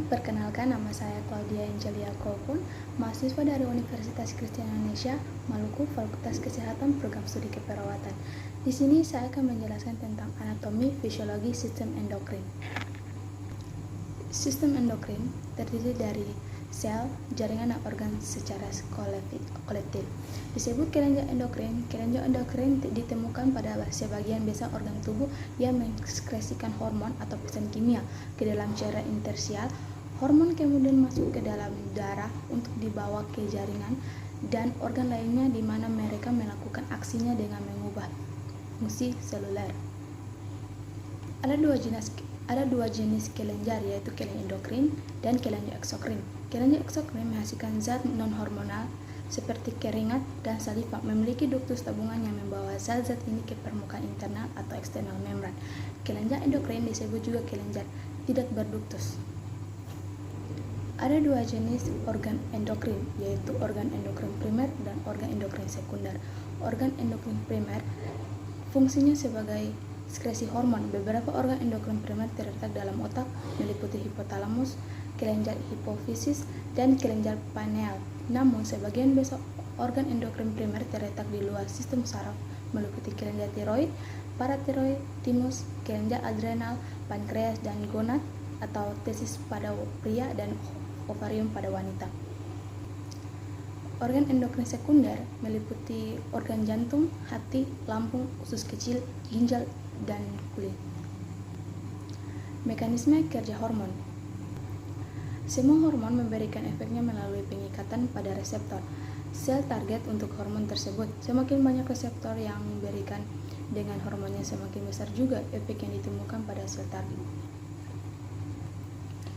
Perkenalkan, nama saya Claudia Angelia Kolpun, mahasiswa dari Universitas Kristen Indonesia, Maluku, Fakultas Kesehatan, Program Studi Keperawatan. Di sini saya akan menjelaskan tentang anatomi, fisiologi, sistem endokrin. Sistem endokrin terdiri dari sel, jaringan, dan organ secara kolektif. Disebut kelenjar endokrin. Kelenjar endokrin ditemukan pada sebagian besar organ tubuh yang mengekskresikan hormon atau pesan kimia ke dalam cairan interstisial. Hormon kemudian masuk ke dalam darah untuk dibawa ke jaringan dan organ lainnya di mana mereka melakukan aksinya dengan mengubah fungsi seluler. Ada dua jenis kelenjar, yaitu kelenjar endokrin dan kelenjar eksokrin. Kelenjar eksokrin menghasilkan zat non-hormonal seperti keringat dan saliva, memiliki duktus tabungan yang membawa zat-zat ini ke permukaan internal atau eksternal membran. Kelenjar endokrin disebut juga kelenjar tidak berduktus. Ada dua jenis organ endokrin, yaitu organ endokrin primer dan organ endokrin sekunder. Organ endokrin primer fungsinya sebagai sekresi hormon. Beberapa organ endokrin primer terletak dalam otak, meliputi hipotalamus, kelenjar hipofisis, dan kelenjar pineal. Namun, sebagian besar organ endokrin primer terletak di luar sistem saraf, meliputi kelenjar tiroid, paratiroid, timus, kelenjar adrenal, pankreas, dan gonad atau testis pada pria dan ovarium pada wanita. Organ endokrin sekunder meliputi organ jantung, hati, lambung, usus kecil, ginjal, dan kulit. Mekanisme kerja hormon. Semua hormon memberikan efeknya melalui pengikatan pada reseptor sel target untuk hormon tersebut. Semakin banyak reseptor yang memberikan dengan hormonnya, semakin besar juga efek yang ditemukan pada sel target.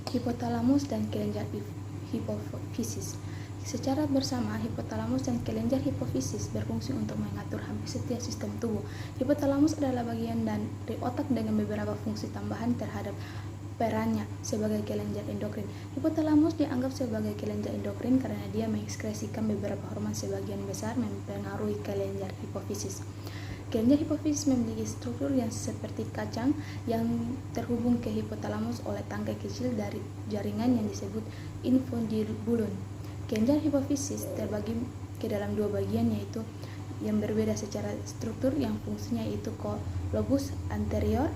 Hipotalamus dan kelenjar hipofisis. Secara bersama, hipotalamus dan kelenjar hipofisis berfungsi untuk mengatur hampir setiap sistem tubuh. Hipotalamus adalah bagian dari otak dengan beberapa fungsi tambahan terhadap perannya sebagai kelenjar endokrin. Hipotalamus dianggap sebagai kelenjar endokrin karena dia mengekskresikan beberapa hormon, sebagian besar mempengaruhi kelenjar hipofisis. Kelenjar hipofisis memiliki struktur yang seperti kacang yang terhubung ke hipotalamus oleh tangkai kecil dari jaringan yang disebut infundibulum. Kelenjar hipofisis terbagi ke dalam dua bagian, yaitu yang berbeda secara struktur, yang fungsinya yaitu lobus anterior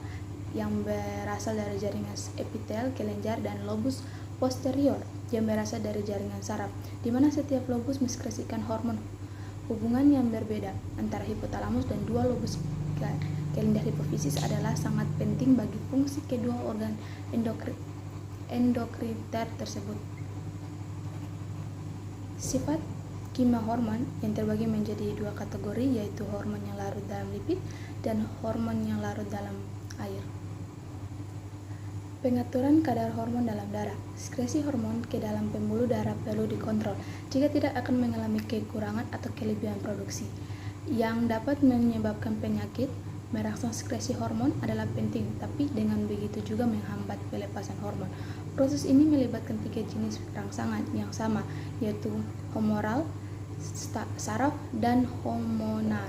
yang berasal dari jaringan epitel kelenjar dan lobus posterior yang berasal dari jaringan saraf, di mana setiap lobus mengekskresikan hormon. Hubungan yang berbeda antara hipotalamus dan dua lobus kelenjar hipofisis adalah sangat penting bagi fungsi kedua organ endokriner tersebut. Sifat kimia hormon yang terbagi menjadi dua kategori, yaitu hormon yang larut dalam lipid dan hormon yang larut dalam air. Pengaturan kadar hormon dalam darah. Sekresi hormon ke dalam pembuluh darah perlu dikontrol. Jika tidak, akan mengalami kekurangan atau kelebihan produksi yang dapat menyebabkan penyakit. Merangsang sekresi hormon adalah penting, tapi dengan begitu juga menghambat pelepasan hormon. Proses ini melibatkan tiga jenis rangsangan yang sama, yaitu humoral, saraf, dan hormonal.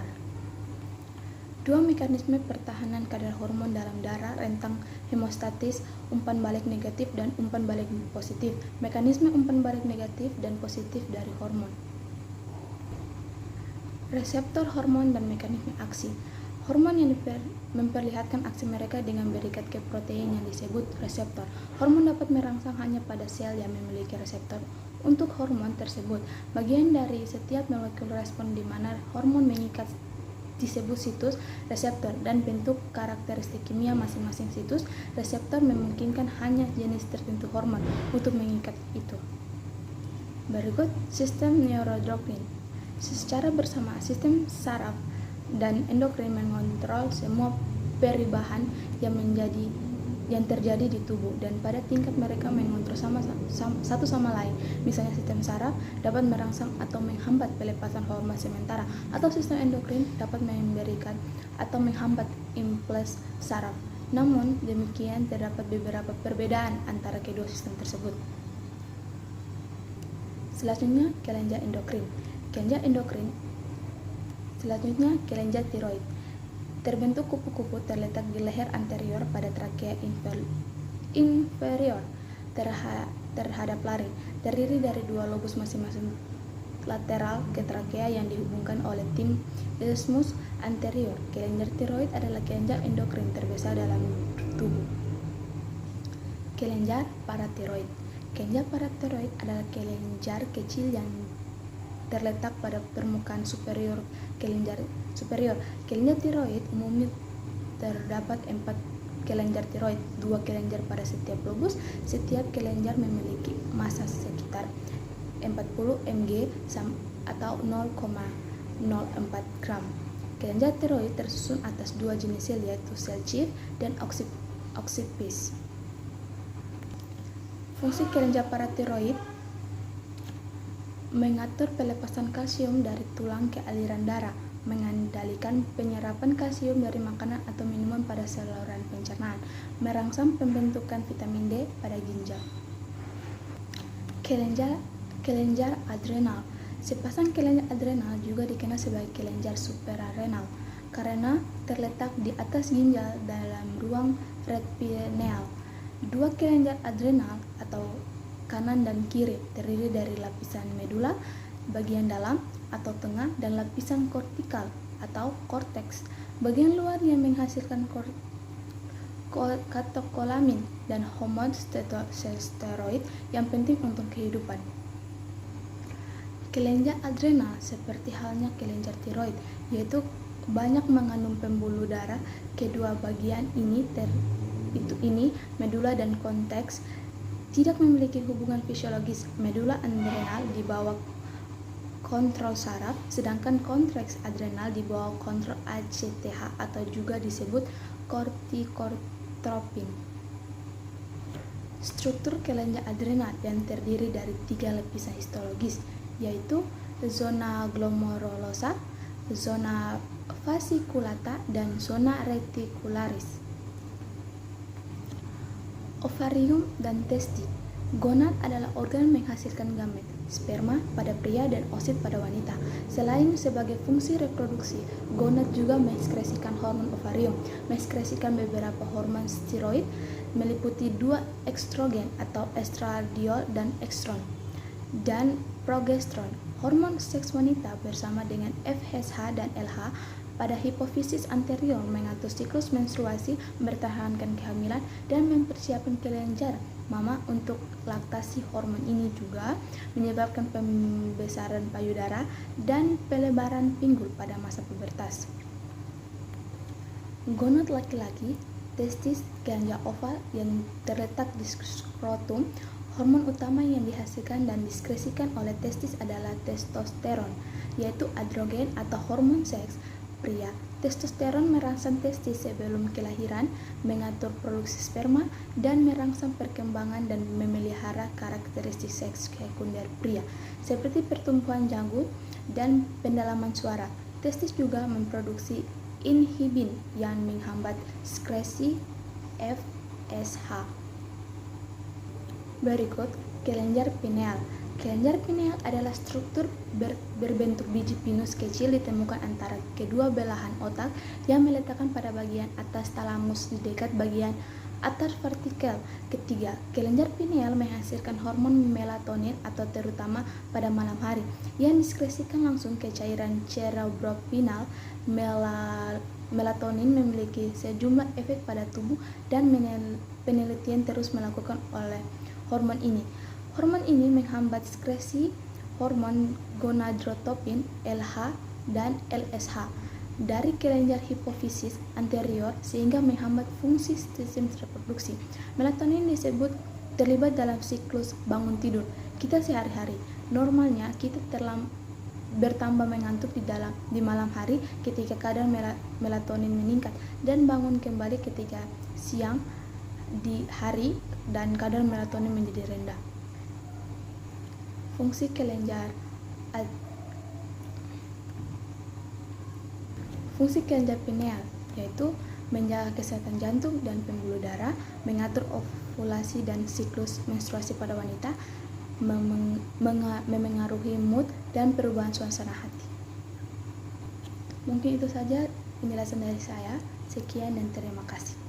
Dua mekanisme pertahanan kadar hormon dalam darah: rentang hemostatis, umpan balik negatif dan umpan balik positif. Mekanisme umpan balik negatif dan positif dari hormon. Reseptor hormon dan mekanisme aksi. Hormon yang memperlihatkan aksi mereka dengan berikat ke protein yang disebut reseptor. Hormon dapat merangsang hanya pada sel yang memiliki reseptor untuk hormon tersebut. Bagian dari setiap molekul respon di mana hormon mengikat disebut situs reseptor, dan bentuk karakteristik kimia masing-masing situs reseptor memungkinkan hanya jenis tertentu hormon untuk mengikat itu. Berikut sistem neuroendokrin. Secara bersama, sistem saraf dan endokrin mengontrol semua perubahan yang terjadi di tubuh, dan pada tingkat mereka mengontrol satu sama lain. Misalnya, sistem saraf dapat merangsang atau menghambat pelepasan hormon sementara, atau sistem endokrin dapat memberikan atau menghambat impuls saraf. Namun demikian, terdapat beberapa perbedaan antara kedua sistem tersebut. Selanjutnya, kelenjar endokrin. Selanjutnya, kelenjar tiroid. Terbentuk kupu-kupu terletak di leher anterior pada trakea inferior. terhadap laring, terdiri dari dua lobus masing-masing lateral ke trakea yang dihubungkan oleh tim isthmus anterior. Kelenjar tiroid adalah kelenjar endokrin terbesar dalam tubuh. Kelenjar paratiroid. Kelenjar paratiroid adalah kelenjar kecil yang terletak pada permukaan superior kelenjar superior. Kelenjar tiroid umumnya terdapat 4 kelenjar tiroid, 2 kelenjar pada setiap lobus. Setiap kelenjar memiliki massa sekitar 40 mg atau 0,04 gram. Kelenjar tiroid tersusun atas 2 jenis sel, yaitu sel Chief dan occipes. Fungsi kelenjar paratiroid mengatur pelepasan kalsium dari tulang ke aliran darah, mengendalikan penyerapan kalsium dari makanan atau minuman pada saluran pencernaan, merangsang pembentukan vitamin D pada ginjal. Kelenjar adrenal. Sepasang kelenjar adrenal juga dikenal sebagai kelenjar suprarenal karena terletak di atas ginjal dalam ruang red pineal. 2 kelenjar adrenal atau kanan dan kiri terdiri dari lapisan medula bagian dalam atau tengah dan lapisan kortikal atau korteks bagian luar yang menghasilkan katekolamin dan hormon steroid yang penting untuk kehidupan. Kelenjar adrenal seperti halnya kelenjar tiroid, yaitu banyak mengandung pembuluh darah. Kedua bagian ini medula dan korteks tidak memiliki hubungan fisiologis. Medula adrenal di bawah kontrol saraf, sedangkan korteks adrenal di bawah kontrol ACTH atau juga disebut kortikotropin. Struktur kelenjar adrenal yang terdiri dari 3 lapisan histologis, yaitu zona glomerulosa, zona fasciculata, dan zona reticularis. Ovarium dan testis. Gonad adalah organ menghasilkan gamet, sperma pada pria dan oosit pada wanita. Selain sebagai fungsi reproduksi, gonad juga mengekskresikan hormon ovarium, mengekskresikan beberapa hormon steroid, meliputi 2 estrogen atau estradiol dan ekstron, dan progesteron. Hormon seks wanita bersama dengan FSH dan LH pada hipofisis anterior mengatur siklus menstruasi, mempertahankan kehamilan, dan mempersiapkan kelenjar mama untuk laktasi. Hormon ini juga menyebabkan pembesaran payudara dan pelebaran pinggul pada masa pubertas. Gonad laki-laki, testis, kelenjar oval yang terletak di skrotum. Hormon utama yang dihasilkan dan diskresikan oleh testis adalah testosteron, yaitu androgen atau hormon seks pria. Testosteron merangsang testis sebelum kelahiran, mengatur produksi sperma, dan merangsang perkembangan dan memelihara karakteristik seks sekunder pria, seperti pertumbuhan janggut dan pendalaman suara. Testis juga memproduksi inhibin yang menghambat sekresi FSH. Berikut kelenjar pineal. Kelenjar pineal adalah struktur berbentuk biji pinus kecil ditemukan antara kedua belahan otak yang meletakkan pada bagian atas talamus di dekat bagian atas vertikal. Ketiga, kelenjar pineal menghasilkan hormon melatonin atau terutama pada malam hari yang diskresikan langsung ke cairan cerebropinal. Melatonin memiliki sejumlah efek pada tubuh dan penelitian terus melakukan oleh hormon ini. Hormon ini menghambat sekresi hormon gonadotropin LH dan LSH dari kelenjar hipofisis anterior sehingga menghambat fungsi sistem reproduksi. Melatonin disebut terlibat dalam siklus bangun tidur kita sehari-hari. Normalnya kita bertambah mengantuk di malam hari ketika kadar melatonin meningkat dan bangun kembali ketika siang di hari dan kadar melatonin menjadi rendah. Fungsi kelenjar pineal yaitu menjaga kesehatan jantung dan pembuluh darah, mengatur ovulasi dan siklus menstruasi pada wanita, memengaruhi mood dan perubahan suasana hati. Mungkin itu saja penjelasan dari saya. Sekian dan terima kasih.